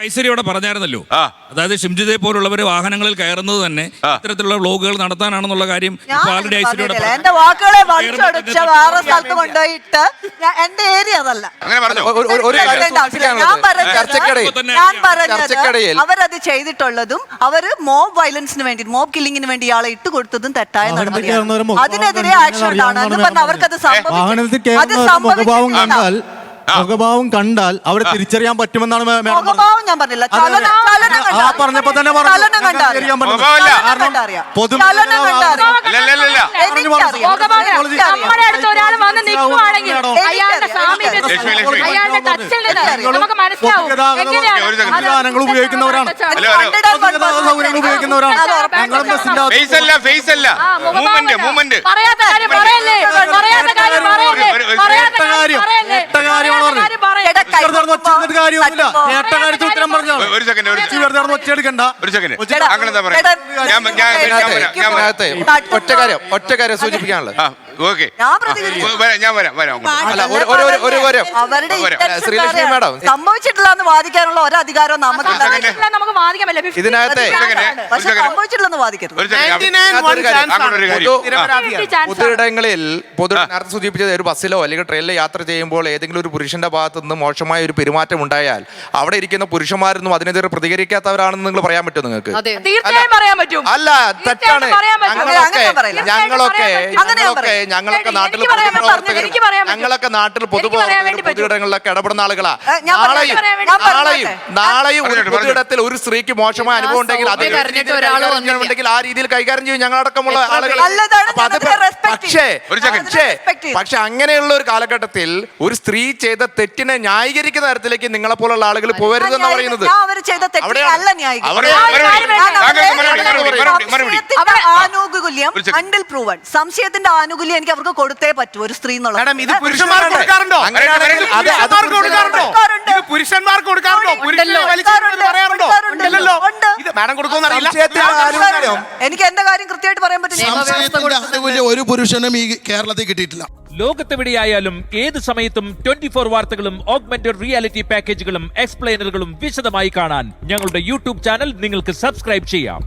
ഐശ്വര്യോടെ പറഞ്ഞായിരുന്നല്ലോ, അതായത് ഷിംജിതെ പോലുള്ളവർ വാഹനങ്ങളിൽ കയറുന്നത് തന്നെ ഇത്തരത്തിലുള്ള വ്ലോഗുകൾ നടത്താനാണെന്നുള്ള കാര്യം ആൾറെഡി ഐശ്വര്യോടെ എന്റെ വാക്കുകളെ വലിച്ചൊടിച്ച് വേറെ സ്ഥലത്ത് കൊണ്ടുപോയിട്ട് എന്റെ ഏരിയ അതല്ല. ഞാൻ പറഞ്ഞത് അവരത് ചെയ്തിട്ടുള്ളതും അവര് മോബ് വയലൻസിന് വേണ്ടി, മോബ് കില്ലിങ്ങിന് വേണ്ടി ഇയാളെ ഇട്ട് കൊടുത്തതും തെറ്റായ നടപടിയാണ്. അതിനെതിരെ ആക്ഷൻ ഉണ്ടാണ് പറഞ്ഞ അവർക്കത് മുഖഭാവം കണ്ടാൽ അവിടെ തിരിച്ചറിയാൻ പറ്റുമെന്നാണ് മുഖഭാവം ഞാൻ പറഞ്ഞില്ല, പറഞ്ഞപ്പോ തന്നെ ഗാനങ്ങൾ ഉപയോഗിക്കുന്നവരാണ്, ഉപയോഗിക്കുന്നവരാണ്. ഒറ്റ കാര്യം സൂചിപ്പിക്കാനുള്ളത്. സംഭവിച്ചിട്ടില്ല എന്ന് വാദിക്കാനുള്ള ഒരു അധികാരം നമുക്ക് വാദിക്കാൻ പറ്റില്ല. ഇതിനകത്തെ സംഭവിച്ചിട്ടില്ലെന്ന് വാദിക്കരുത്. പൊതുയിടങ്ങളിൽ നേരത്തെ സൂചിപ്പിച്ചത് ഒരു ബസ്സിലോ അല്ലെങ്കിൽ ട്രെയിനിലോ യാത്ര ചെയ്യുമ്പോൾ ഏതെങ്കിലും ഒരു പുരുഷന്റെ ഭാഗത്ത് നിന്ന് മോശമായ ഒരു പെരുമാറ്റം ഉണ്ടായാൽ അവിടെ ഇരിക്കുന്ന പുരുഷന്മാരൊന്നും അതിനെതിരെ പ്രതികരിക്കാത്തവരാണെന്ന് നിങ്ങൾ പറയാൻ പറ്റുമോ നിങ്ങൾക്ക്? അല്ല, തെറ്റാണ്. ഞങ്ങളൊക്കെ നാട്ടിൽ പൊതുയിടങ്ങളിലൊക്കെ ഇടപെടുന്ന ആളുകളാ. നാളെയും പൊതുയിടത്തിൽ ഒരു സ്ത്രീക്ക് മോശമായ അനുഭവം ഉണ്ടെങ്കിൽ ആ രീതിയിൽ കൈകാര്യം ചെയ്യും ഞങ്ങളടക്കമുള്ള ആളുകൾ. പക്ഷെ അങ്ങനെയുള്ള ഒരു കാലഘട്ടത്തിൽ ഒരു സ്ത്രീ ചെയ്ത തെറ്റിനെ ന്യായീകരിക്കുന്ന തരത്തിലേക്ക് നിങ്ങളെ പോലുള്ള ആളുകൾ പോകരുതെന്ന് പറയുന്നത്. സംശയത്തിന്റെ ആനുകൂല്യം എനിക്ക് അവർക്ക് കൊടുത്തേ പറ്റൂ ഒരു സ്ത്രീ എന്നുള്ള. എനിക്ക് എന്റെ കാര്യം കൃത്യമായിട്ട് പറയാൻ പറ്റില്ല. ഒരു പുരുഷനും ഈ കേരളത്തിൽ കിട്ടിയിട്ടില്ല. ലോകത്തെവിടെയായാലും ഏത് സമയത്തും 24 വാർത്തകളും ഓഗ്മെന്റഡ് റിയാലിറ്റി പാക്കേജുകളും എക്സ്പ്ലെയിനറുകളും വിശദമായി കാണാൻ ഞങ്ങളുടെ യൂട്യൂബ് ചാനൽ നിങ്ങൾക്ക് സബ്സ്ക്രൈബ് ചെയ്യാം.